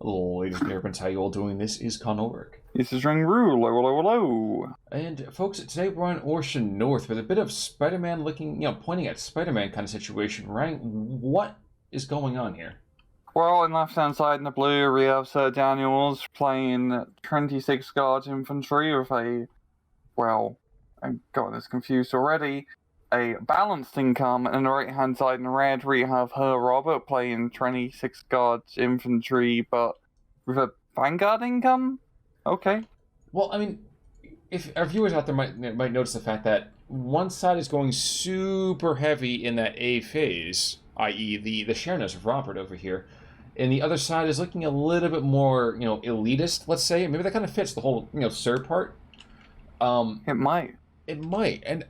Ladies and gentlemen, how you all doing? This is Connor. This is Ringroo, hello. And folks, today we're on Orsha North with a bit of Spider-Man looking, pointing at Spider-Man kind of situation. Right? What is going on here? Well, in left-hand side in the blue, we have Sir Daniels playing 26 Guards Infantry with a, well, I got this confused already, a balanced income, and on the right-hand side in red, we have Herr Robert playing 26 Guards Infantry, but with a Vanguard income? Okay. Well, I mean, if our viewers out there might notice the fact that one side is going super heavy in that A phase, i.e. the shareness of Robert over here, and the other side is looking a little bit more, elitist, let's say. Maybe that kind of fits the whole, Sir part. It might. It might. And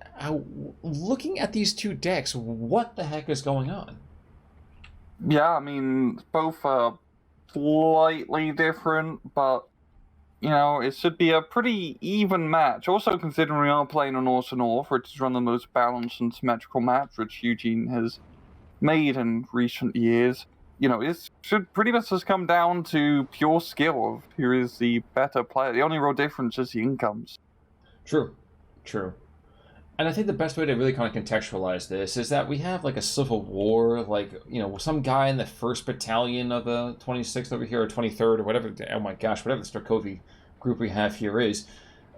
looking at these two decks, what the heck is going on? Yeah, I mean, both are slightly different, but it should be a pretty even match. Also, considering we are playing on Orsha North, which is one of the most balanced and symmetrical maps which Eugene has made in recent years, it should pretty much just come down to pure skill of who is the better player. The only real difference is the incomes. True. And I think the best way to really kind of contextualize this is that we have like a civil war, like, some guy in the 1st Battalion of the 26th over here, or 23rd, or whatever, oh my gosh, whatever the Strelkovy group we have here is,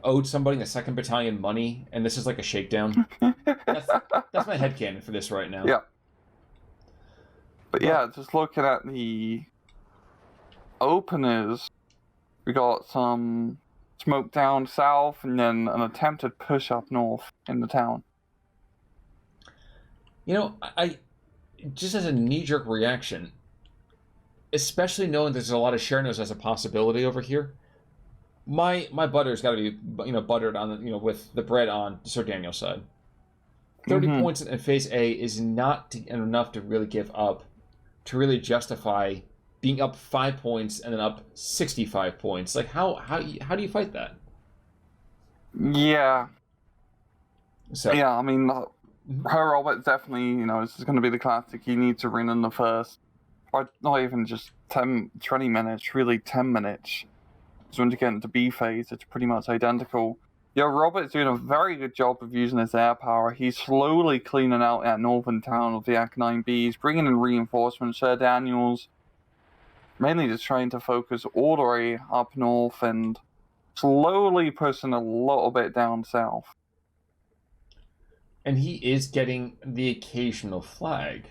owed somebody in the 2nd Battalion money, and this is like a shakedown. That's my headcanon for this right now. Yeah. But yeah, just looking at the openers, we got some smoke down south, and then an attempted push up north in the town. I just as a knee-jerk reaction, especially knowing there's a lot of Chernos as a possibility over here, my butter's got to be, buttered on the, with the bread on Sir Daniel's side. 30 points in Phase A is not enough to really give up, to really justify being up 5 points and then up 65 points. Like, how do you fight that? Yeah. So yeah, I mean, Herr Robert definitely, this is going to be the classic. You need to win in the first, or not even just 20 minutes, really 10 minutes. So when you get into B phase, it's pretty much identical. Yeah, Robert's doing a very good job of using his air power. He's slowly cleaning out that northern town of the Ac-9Bs, bringing in reinforcements. Sir Daniels mainly just trying to focus all the way up north and slowly pushing a little bit down south. And he is getting the occasional flag,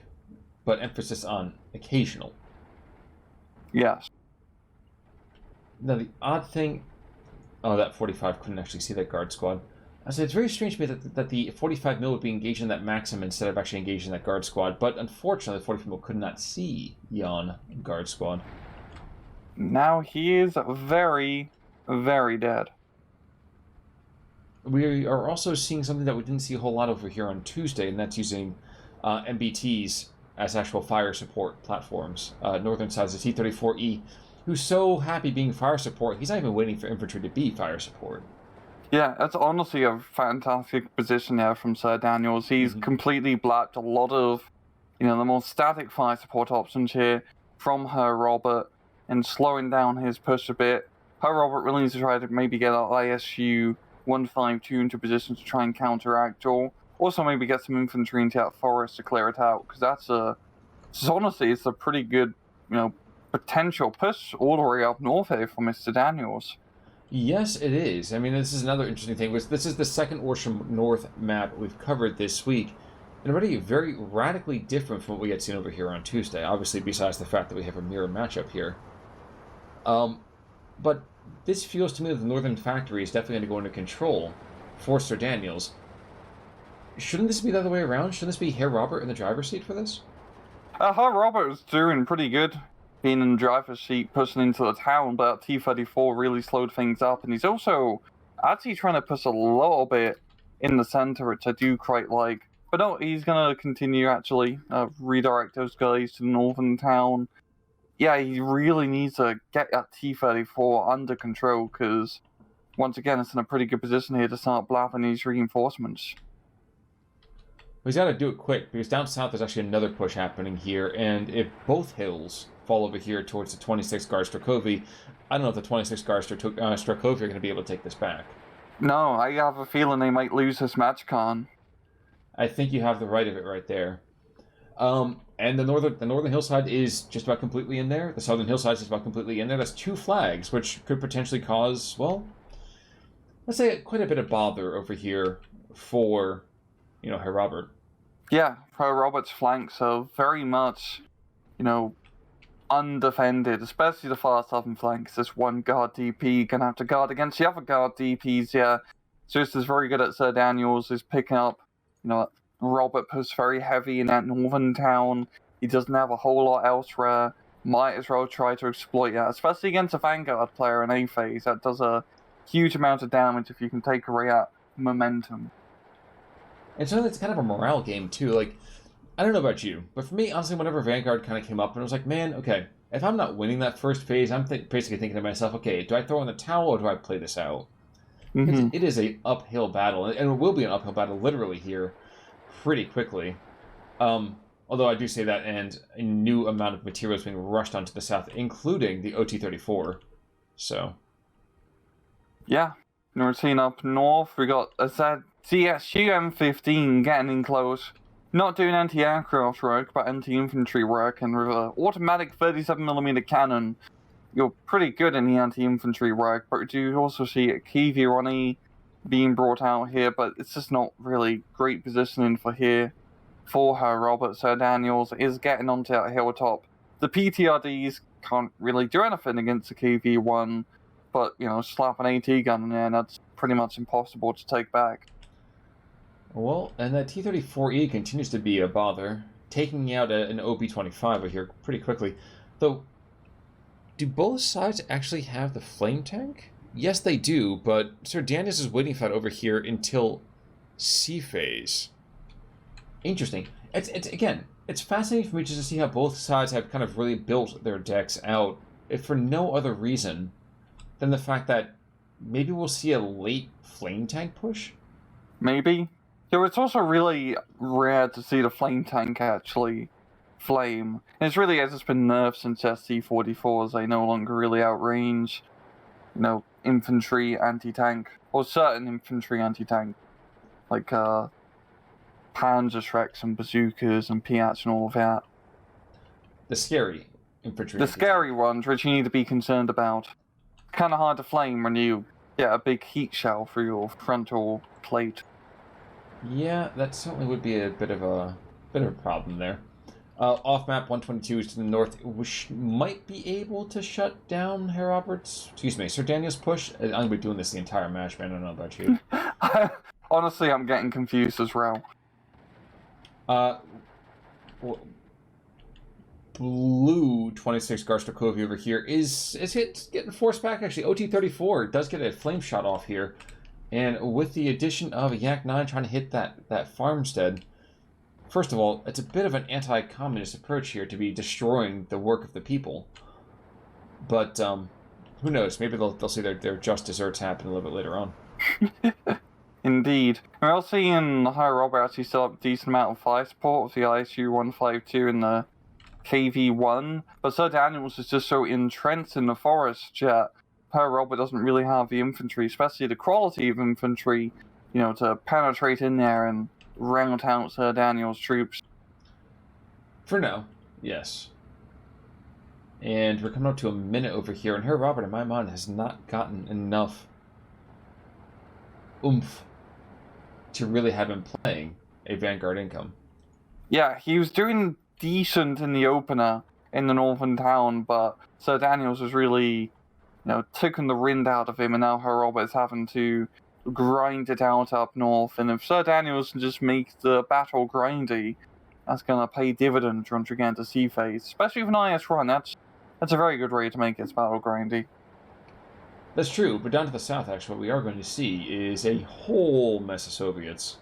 but emphasis on occasional. Yes. Now, the odd thing... Oh, that 45 couldn't actually see that guard squad. I said it's very strange to me that the 45 mil would be engaged in that Maxim instead of actually engaged in that guard squad, but unfortunately, the 45 mil could not see Yon guard squad. Now he is very, very dead. We are also seeing something that we didn't see a whole lot over here on Tuesday, and that's using MBTs as actual fire support platforms. Northern side is the T-34E, who's so happy being fire support, he's not even waiting for infantry to be fire support. Yeah, that's honestly a fantastic position there from Sir Daniels. He's completely blocked a lot of, the more static fire support options here from Herr Robert and slowing down his push a bit. Herr Robert really needs to try to maybe get our ISU 152 into position to try and counteract, or also maybe get some infantry into that forest to clear it out, because honestly, it's a pretty good, potential push all the way up north here for Mr. Daniels. Yes, it is. I mean, this is another interesting thing. This is the second Orsha North map we've covered this week, and already very radically different from what we had seen over here on Tuesday, obviously besides the fact that we have a mirror matchup here. But this feels to me that the Northern Factory is definitely going to go into control for Sir Daniels. Shouldn't this be the other way around? Shouldn't this be Herr Robert in the driver's seat for this? Herr Robert is doing pretty good being in the driver's seat, pushing into the town, but T-34 really slowed things up, and he's also actually trying to push a little bit in the center, which I do quite like. But no, he's going to continue, actually, redirect those guys to the northern town. Yeah, he really needs to get that T-34 under control, because, once again, it's in a pretty good position here to start blapping these reinforcements. Well, he's got to do it quick, because down south there's actually another push happening here, and if both hills fall over here towards the 26 guard Strelkovy. I don't know if the 26 guard Strelkovy are going to be able to take this back. No, I have a feeling they might lose this match, Con. I think you have the right of it right there. And the northern hillside is just about completely in there. The southern hillside is just about completely in there. That's 2 flags, which could potentially cause, well, let's say quite a bit of bother over here for, Herr Robert. Yeah, Herr Robert's flanks are very much, undefended, especially the far southern flanks. This one guard DP gonna have to guard against the other guard DPs. Yeah, just as very good at Sir Daniels is picking up. Robert puts very heavy in that northern town. He doesn't have a whole lot elsewhere. Might as well try to exploit that, especially against a Vanguard player in A phase. That does a huge amount of damage if you can take away that momentum. And so it's kind of a morale game too. Like, I don't know about you, but for me, honestly, whenever Vanguard kind of came up, and I was like, man, okay, if I'm not winning that first phase, I'm basically thinking to myself, okay, do I throw in the towel or do I play this out? Mm-hmm. It is a uphill battle, and it will be an uphill battle literally here pretty quickly. Although I do say that, and a new amount of materials being rushed onto the south, including the OT-34. So. Yeah. We're seeing up north, we got a CSU M15 getting in close. Not doing anti-aircraft work, but anti-infantry work, and with an automatic 37mm cannon, you're pretty good in the anti-infantry work, but you also see a Kivironi being brought out here, but it's just not really great positioning for here. For her, Robert Sir Daniels is getting onto that hilltop. The PTRDs can't really do anything against the KV-1, but, slap an AT gun in there, and that's pretty much impossible to take back. Well, and that T-34E continues to be a bother, taking out an OB-25 over here pretty quickly. Though, do both sides actually have the flame tank? Yes, they do, but Sir Daniels is waiting for that over here until C phase. Interesting. It's fascinating for me just to see how both sides have kind of really built their decks out, if for no other reason than the fact that maybe we'll see a late flame tank push? Maybe. So it's also really rare to see the flame tank actually flame. And it's really as it's been nerfed since SC-44s, they no longer really outrange, infantry anti-tank, or certain infantry anti-tank, like Panzer Shreks and bazookas and Piats and all of that. The scary infantry. The scary ones, which you need to be concerned about. Kind of hard to flame when you get a big heat shell through your frontal plate. Yeah, that certainly would be a bit of a problem there. Off map 122 is to the north, which might be able to shut down Herr Roberts. Sir Daniels' push. I'm gonna be doing this the entire match, man. I don't know about you. Honestly, I'm getting confused as well. Blue 26 Strelkovy over here is getting forced back. Actually, OT-34 does get a flame shot off here. And with the addition of a Yak-9 trying to hit that farmstead, first of all, it's a bit of an anti-communist approach here to be destroying the work of the people. But who knows? Maybe they'll see their just desserts happen a little bit later on. Indeed. We're also seeing Herr Robert actually still have a decent amount of fire support with the ISU-152 and the KV-1, but Sir Daniels is just so entrenched in the forest yet Herr Robert doesn't really have the infantry, especially the quality of infantry, to penetrate in there and round out Sir Daniels' troops. For now, yes. And we're coming up to a minute over here, and Herr Robert, in my mind, has not gotten enough oomph to really have him playing a Vanguard income. Yeah, he was doing decent in the opener in the northern town, but Sir Daniels was really, taking the wind out of him, and now Herr Robert is having to grind it out up north. And if Sir Daniels can just make the battle grindy, that's going to pay dividends once you get into C phase, especially with an IS run. That's a very good way to make its battle grindy. That's true, but down to the south, actually, what we are going to see is a whole mess of Soviets.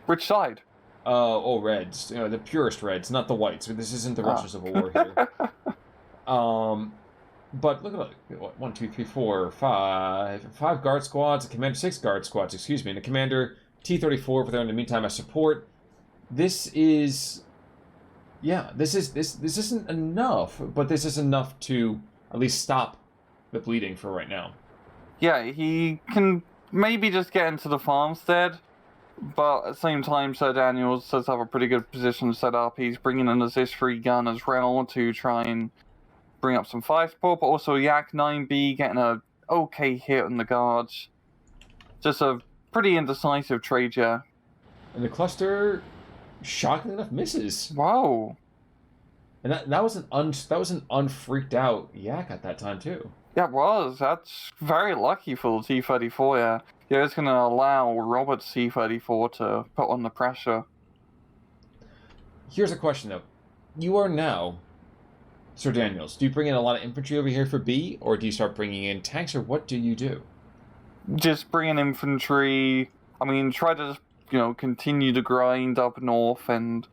Which side? Reds. The purest reds, not the whites. This isn't the Russian Civil War here. But look at it. 1, 2, 3, 4, 5. 5 guard squads, a commander, 6 guard squads, and a commander T-34 over there in the meantime as support. This is Yeah, this isn't enough, but this is enough to at least stop the bleeding for right now. Yeah, he can maybe just get into the farmstead, but at the same time, Sir Daniels does have a pretty good position set up. He's bringing in his S3 gun as well to try and bring up some fire support, but also Yak 9B getting a okay hit on the guards. Just a pretty indecisive trade, yeah. And the cluster, shockingly enough, misses. Whoa. And that was an unfreaked out Yak at that time too. Yeah, it was. That's very lucky for the T-34, yeah. Yeah, it's going to allow Robert's T-34 to put on the pressure. Here's a question, though. You are now Sir Daniels. Do you bring in a lot of infantry over here for B, or do you start bringing in tanks, or what do you do? Just bring in infantry. I mean, try to just, continue to grind up north and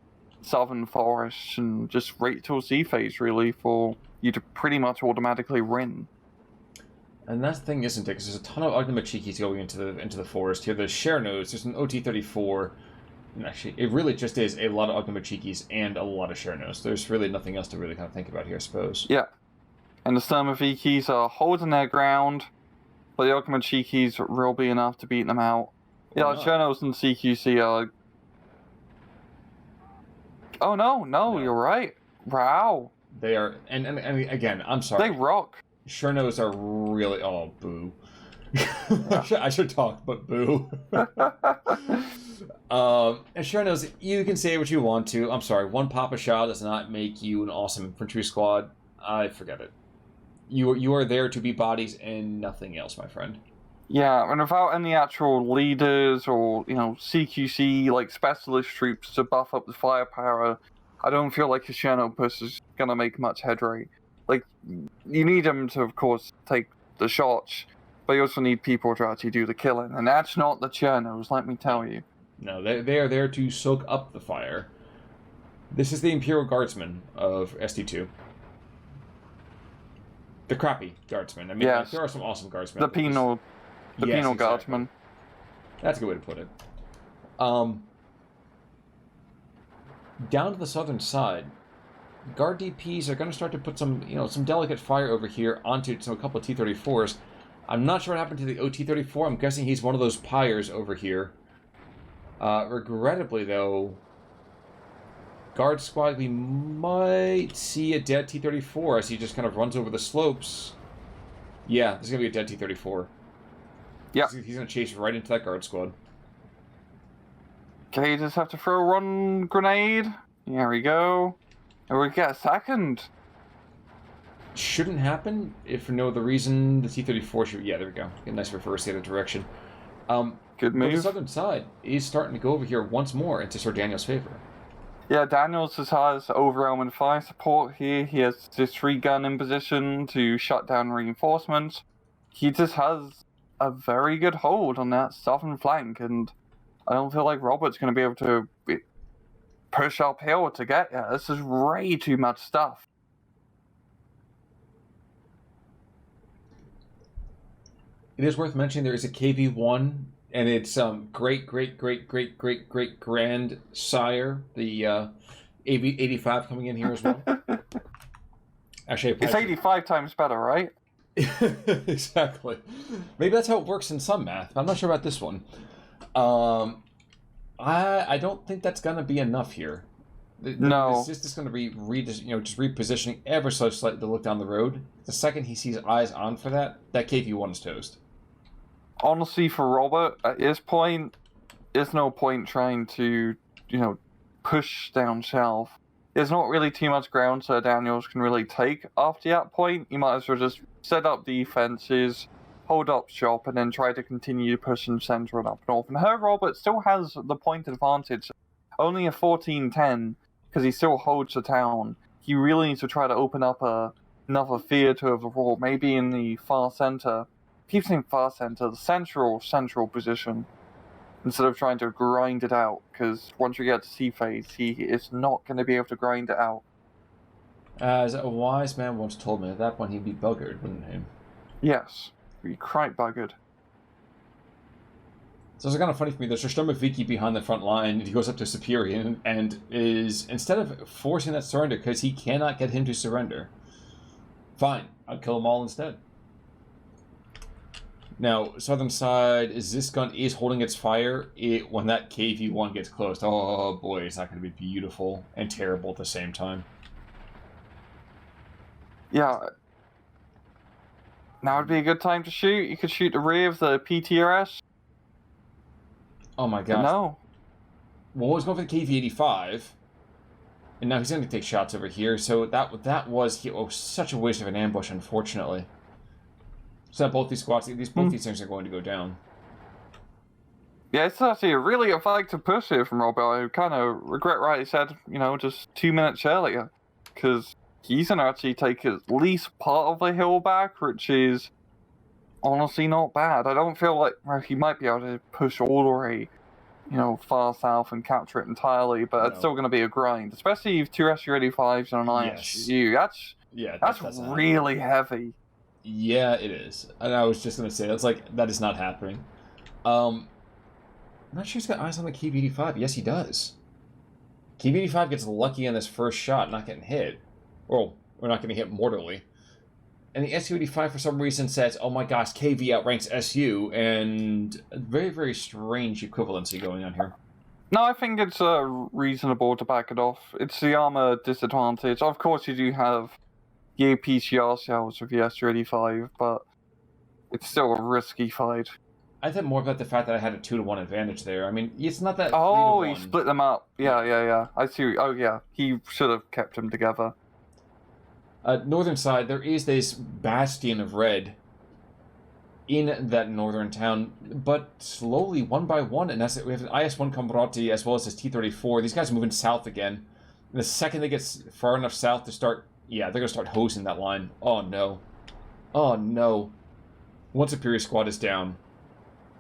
southern forests and just wait till sea phase, really, for you to pretty much automatically win. And that thing isn't it, because there's a ton of Ognomachikis going into the forest here. There's Chernos, there's an OT-34, and actually, it really just is a lot of Ognomachikis and a lot of Chernos. There's really nothing else to really kind of think about here, I suppose. Yeah. And the Sturmovikis are holding their ground, but the Ognomachikis will be enough to beat them out. Yeah, Chernos and CQC are... Oh, no, you're right. Wow. They are, and again, I'm sorry. They rock. Chernos are really... Oh, boo. I should talk, but boo. And Chernos, you can say what you want to. I'm sorry, one Papa Shah does not make you an awesome infantry squad. I forget it. You are there to be bodies and nothing else, my friend. Yeah, and without any actual leaders or, CQC, like, specialist troops to buff up the firepower, I don't feel like a Cherno push is going to make much headway. Like, you need them to, of course, take the shots, but you also need people to actually do the killing, and that's not the Chernos, let me tell you. No, they are there to soak up the fire. This is the Imperial Guardsmen of ST2. The crappy Guardsmen. I mean, yes. There are some awesome Guardsmen. The penal exactly. Guardsmen. That's a good way to put it. Down to the southern side, Guard DPs are going to start to put some delicate fire over here onto a couple of T-34s. I'm not sure what happened to the OT-34. I'm guessing he's one of those pyres over here. Regrettably, though, Guard Squad, we might see a dead T-34 as he just kind of runs over the slopes. Yeah, there's going to be a dead T-34. Yeah. He's going to chase right into that Guard Squad. Okay, you just have to throw one grenade. There we go. And we get a second. Shouldn't happen if for no other reason. The T-34 should... Yeah, there we go. Get a nice reverse the other direction. Good move. But the southern side is starting to go over here once more into Sir Daniel's favor. Yeah, Daniels just has overwhelming fire support here. He has this 3-gun in position to shut down reinforcements. He just has a very good hold on that southern flank, and I don't feel like Robert's going to be able to push uphill to get there. This is way too much stuff. It is worth mentioning there is a KV-1, and it's great grandsire, the 85 coming in here as well. Actually, it's 85 times better, right? Exactly. Maybe that's how it works in some math. I'm not sure about this one. I don't think that's gonna be enough here. No. This is just gonna be just repositioning ever so slightly to look down the road. The second he sees eyes on for that KV-1 is toast. Honestly, for Robert, at this point, there's no point trying to, push down south. There's not really too much ground Sir Daniels can really take after that point. You might as well just set up defenses, hold up shop, and then try to continue pushing central and up north. And Herr Robert still has the point advantage. Only a 14-10, because he still holds the town. He really needs to try to open up another theater of the war, maybe in the far center. Keep saying far center, the central position, instead of trying to grind it out, because once we get to sea phase, he is not going to be able to grind it out. As a wise man once told me, at that point he'd be buggered, wouldn't he? Yes, be quite buggered. So it's kind of funny for me. There's Strelkovy behind the front line. He goes up to Superior and is, instead of forcing that surrender, because he cannot get him to surrender, fine, I'll kill them all instead. Now, southern side, this gun is holding its fire. When that KV-1 gets close, oh boy, it's not going to be beautiful and terrible at the same time. Yeah. Now would be a good time to shoot. You could shoot the rear of the PTRS. Oh my gosh. No. Well, he's going for the KV-85, and now he's going to take shots over here. So that was such a waste of an ambush, unfortunately. So that both these squads, both these things are going to go down. Yeah, it's actually really a fight to push here from Robert. I kind of regret what he said, just 2 minutes earlier, because he's going to actually take at least part of the hill back, which is honestly not bad. I don't feel like he might be able to push all the way, far south and capture it entirely, but it's still going to be a grind, especially if 2 SU-85s and an ISU. That's really heavy. Yeah, it is. And I was just going to say, that is not happening. I'm not sure he's got eyes on the KV-85. Yes, he does. KV-85 gets lucky on this first shot, not getting hit. Well, we're not getting hit mortally. And the SU-85 for some reason says, oh my gosh, KV outranks SU, and a very, very strange equivalency going on here. No, I think it's reasonable to back it off. It's the armor disadvantage. Of course, you do have the APCR cells with the SU-85, but it's still a risky fight. I think more about the fact that I had a 2-to-1 advantage there. I mean, it's not that. Oh, he split them up. Yeah. I see. Oh, yeah. He should have kept them together. Northern side, there is this bastion of red in that northern town, but slowly, one by one, and we have an IS-1 Combrati as well as this T-34. These guys are moving south again. And the second they get far enough south to start, they're going to start hosing that line. Oh, no. Oh, no. One Superior squad is down.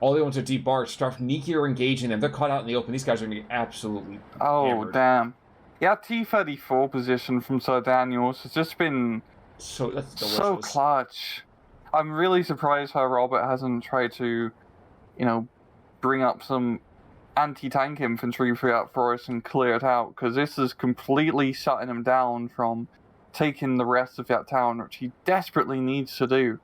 All the ones are debarked. Strelkovy are engaging them. They're caught out in the open. These guys are going to get absolutely hammered. Damn. Yeah, T-34 position from Sir Daniels has just been so clutch. I'm really surprised how Robert hasn't tried to, bring up some anti-tank infantry throughout forest and clear it out, because this is completely shutting him down from taking the rest of that town, which he desperately needs to do.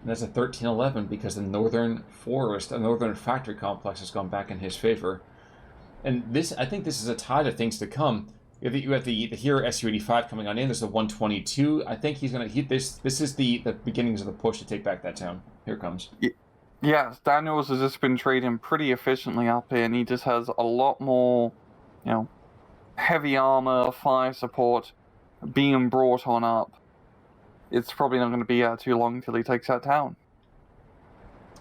And that's a 13-11 because the northern forest, the northern factory complex has gone back in his favor. And I think this is a tide of things to come. You have the Herr SU-85 coming on in. There's the 122. I think he's going to hit this. This is the beginnings of the push to take back that town. Here it comes. Yeah, Daniels has just been trading pretty efficiently up here, and he just has a lot more, heavy armor, fire support being brought on up. It's probably not going to be too long until he takes that town.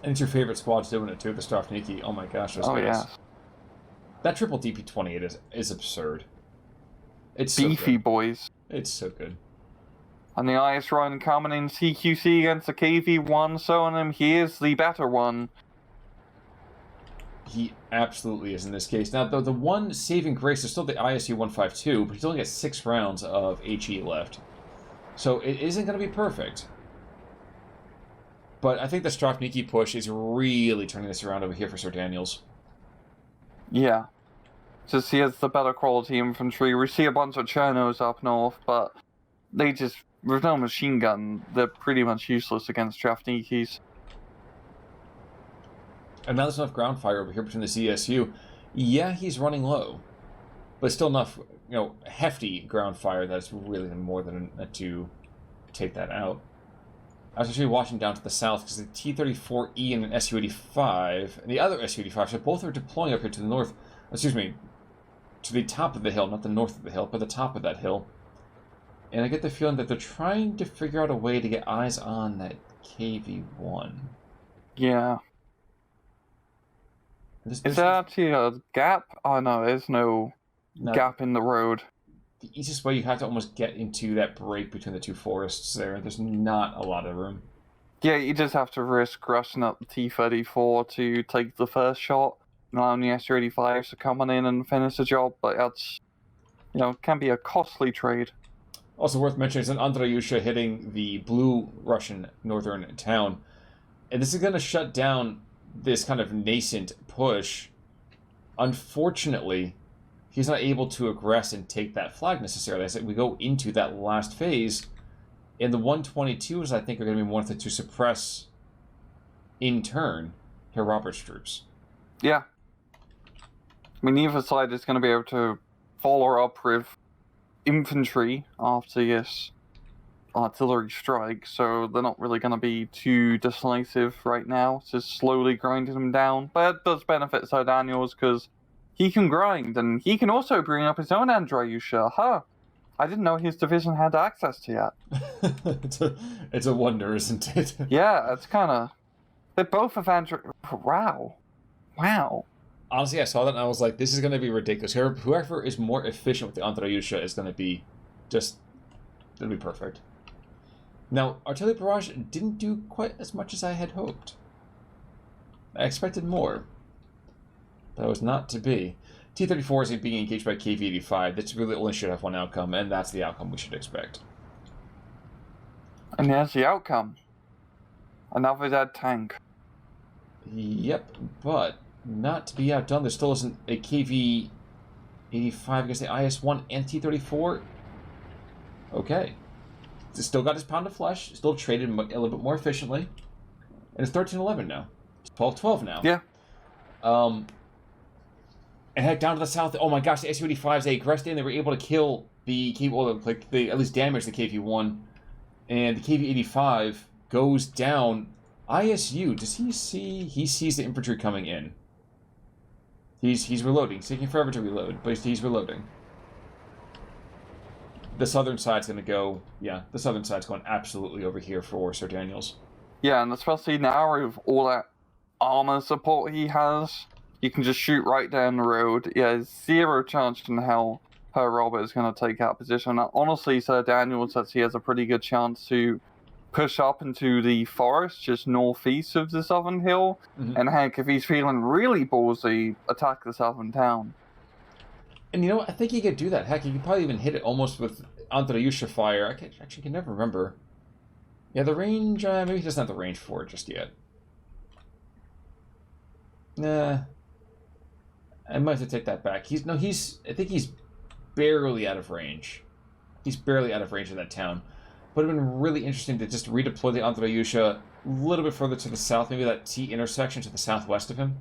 And it's your favorite squad's doing it too, the Strelkovy. Oh my gosh, those guys. Yeah. That triple DP-28 is absurd. It's beefy, so good. Boys. It's so good. And the IS run coming in CQC against the KV-1, showing him he is the better one. He absolutely is in this case. Now, the one saving grace is still the ISU-152, but he's only got 6 rounds of HE left. So it isn't going to be perfect. But I think the Strelkovy push is really turning this around over here for Sir Daniels. Yeah. Just he has the better quality infantry. We see a bunch of Chernos up north, but they just, with no machine gun, they're pretty much useless against Strelkovy's. And now there's enough ground fire over here between the CSU. Yeah, he's running low, but still enough, hefty ground fire that's really more than enough to take that out. I was actually watching down to the south because the T-34E and an SU-85, and the other SU-85, so both are deploying up here to the north, to the top of the hill, not the north of the hill, but the top of that hill. And I get the feeling that they're trying to figure out a way to get eyes on that KV-1. Yeah. Is there actually a gap? Oh no, there's no gap in the road. The easiest way, you have to almost get into that break between the two forests there. There's not a lot of room. Yeah, you just have to risk rushing up the T-34 to take the first shot, allowing the SU-85s to come on in and finish the job, but that's, can be a costly trade. Also worth mentioning is an Andreyusha hitting the blue Russian northern town. And this is going to shut down this kind of nascent push, unfortunately, he's not able to aggress and take that flag necessarily. I said we go into that last phase, and the 122s, I think, are going to be more to suppress, in turn, Herr Robert's troops. Yeah. I mean, neither side is going to be able to follow up with infantry after this artillery strike, so they're not really going to be too decisive right now. It's just slowly grinding them down. But it does benefit Sir Daniels because he can grind, and he can also bring up his own Andreyusha. Huh. I didn't know his division had access to that. It's a wonder, isn't it? Yeah, it's kind of... They're both of Wow. Honestly, I saw that and I was like, this is going to be ridiculous. Whoever is more efficient with the Andreyusha is going to be just... It'll be perfect. Now, artillery barrage didn't do quite as much as I had hoped. I expected more. That was not to be. T-34 is being engaged by KV-85. That's really only should have one outcome, and that's the outcome we should expect. And there's the outcome. Another dead tank. Yep, but not to be outdone. There still isn't a KV-85 against the IS-1 and T-34. Okay. It's still got his pound of flesh. Still traded a little bit more efficiently. And it's 13-11 now. It's 12-12 now. Yeah. And head down to the south. Oh my gosh, the Su-85s, they aggressed in. They were able to kill the KV, well, like they at least damage the KV-1. And the KV-85 goes down. ISU, does he see? He sees the infantry coming in. He's reloading. He's taking forever to reload, but he's reloading. The southern side's going to go... Yeah, the southern side's going absolutely over here for Sir Daniels. Yeah, and especially now with all that armor support he has, you can just shoot right down the road. Yeah, zero chance in hell Herr Robert is going to take that position. Honestly, Sir Daniels says he has a pretty good chance to push up into the forest just northeast of the southern hill. Mm-hmm. And heck, if he's feeling really ballsy, attack the southern town. And you know what? I think he could do that. Heck, he could probably even hit it almost with Andreyusha fire. I can never remember. Yeah, the range... maybe he doesn't have the range for it just yet. Nah. I might have to take that back. I think he's barely out of range. He's barely out of range of that town. Would have been really interesting to just redeploy the Andreyusha a little bit further to the south, maybe that T intersection to the southwest of him,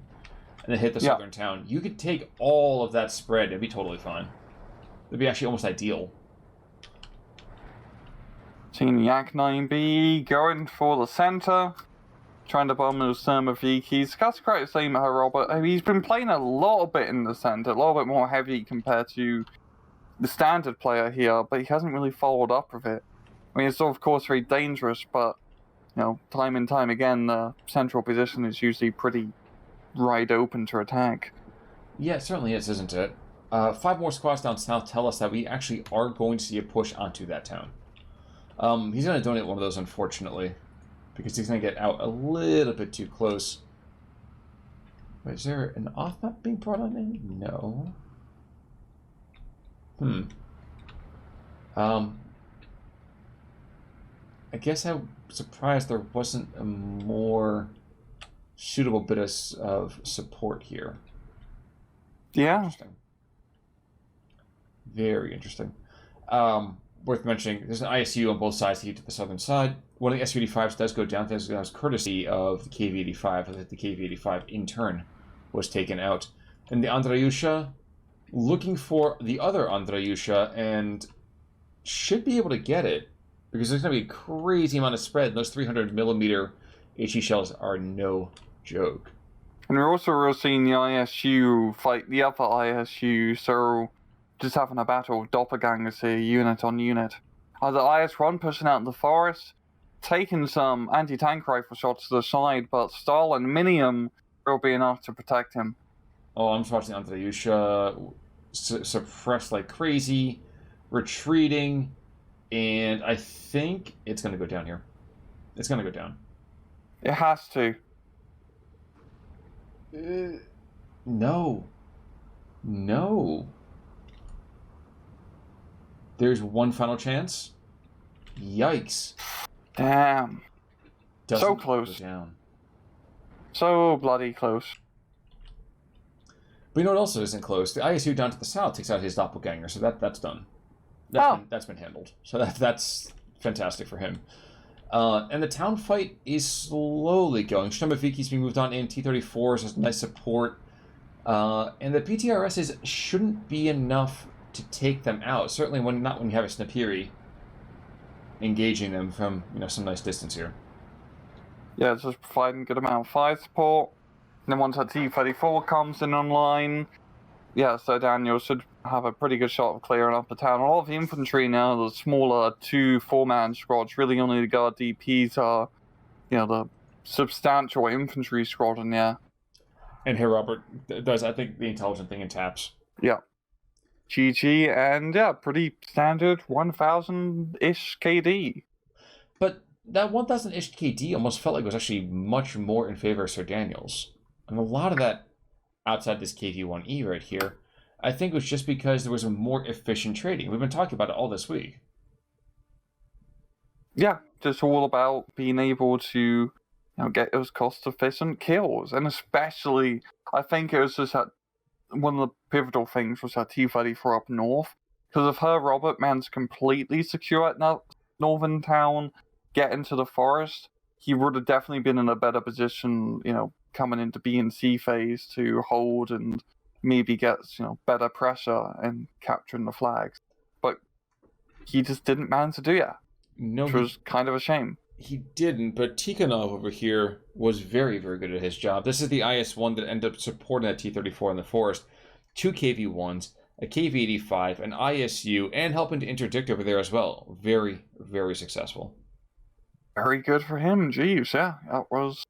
and then hit the southern town. You could take all of that spread. It'd be totally fine. It'd be actually almost ideal. Seeing Yak 9B going for the center, trying to bomb those Thermovikis. That's quite the same, Herr Robert. He's been playing a little bit in the center, a little bit more heavy compared to the standard player here, but he hasn't really followed up with it. I mean, it's of course very dangerous, but, you know, time and time again, the central position is usually pretty wide open to attack. Yeah, it certainly is, isn't it? 5 more squads down south tell us that we actually are going to see a push onto that town. He's going to donate one of those, unfortunately, because he's going to get out a little bit too close. Wait, is there an off-map being brought on in? No. I guess I'm surprised there wasn't a more suitable bit of support here. Yeah. Interesting. Very interesting. Worth mentioning, there's an ISU on both sides to get to the southern side. One of the Su-85s does go down. That was courtesy of the KV-85. That the KV-85 in turn was taken out. And the Andreyusha, looking for the other Andreyusha, and should be able to get it, because there's going to be a crazy amount of spread. Those 300mm HE shells are no joke. And we're also seeing the ISU fight the other ISU, so just having a battle of doppelgangers here, unit on unit. The IS-1 pushing out in the forest, taking some anti-tank rifle shots to the side, but Stahl and Minium will be enough to protect him. Oh, I'm just watching Andreyusha suppressed like crazy, retreating, and I think it's going to go down here. It's going to go down. It has to. No. No. There's one final chance. Yikes. Damn. Doesn't so close. go down. So bloody close. But you know what also isn't close? The ISU down to the south takes out his doppelganger, so that's done. That's been handled. So that's fantastic for him. And the town fight is slowly going. Shtremoviki's being moved on in. T-34s has nice support. And the PTRSs shouldn't be enough to take them out. Certainly not when you have a Snapiri engaging them from some nice distance here. Yeah, it's just providing good amount of fire support. And then once that T-34 comes in online, yeah, so Daniel should have a pretty good shot of clearing up the town. A lot of the infantry now, the smaller 2-4-man squads, really only the guard DPs are, the substantial infantry squad in there. And here Robert does, I think, the intelligent thing and taps. Yeah. GG, and yeah, pretty standard 1,000-ish KD. But that 1,000-ish KD almost felt like it was actually much more in favor of Sir Daniel's. And a lot of that, outside this KV-1E right here, I think was just because there was a more efficient trading. We've been talking about it all this week. Yeah, just all about being able to get those cost-efficient kills. And especially, I think it was just that one of the pivotal things was that T-34 up north. Because if Herr Robert man's completely secure at northern town, get into the forest, he would have definitely been in a better position, coming into B and C phase to hold and maybe get, better pressure and capturing the flags. But he just didn't manage to do that, which was kind of a shame. He didn't, but Tikhonov over here was very, very good at his job. This is the IS-1 that ended up supporting that T-34 in the forest. 2 KV-1s, a KV-85, an ISU, and helping to interdict over there as well. Very, very successful. Very good for him. Jeez, yeah. That was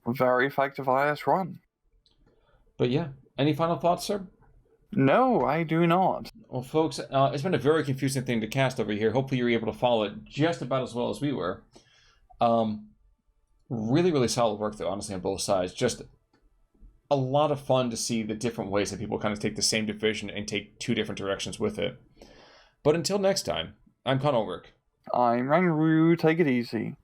a very effective IS run. But yeah, any final thoughts, sir? No, I do not. Well, folks, it's been a very confusing thing to cast over here. Hopefully you were able to follow it just about as well as we were. Really, really solid work, though, honestly, on both sides. Just a lot of fun to see the different ways that people kind of take the same division and take two different directions with it. But until next time, I'm Conor Ulrich. I'm Rangaroo. Take it easy.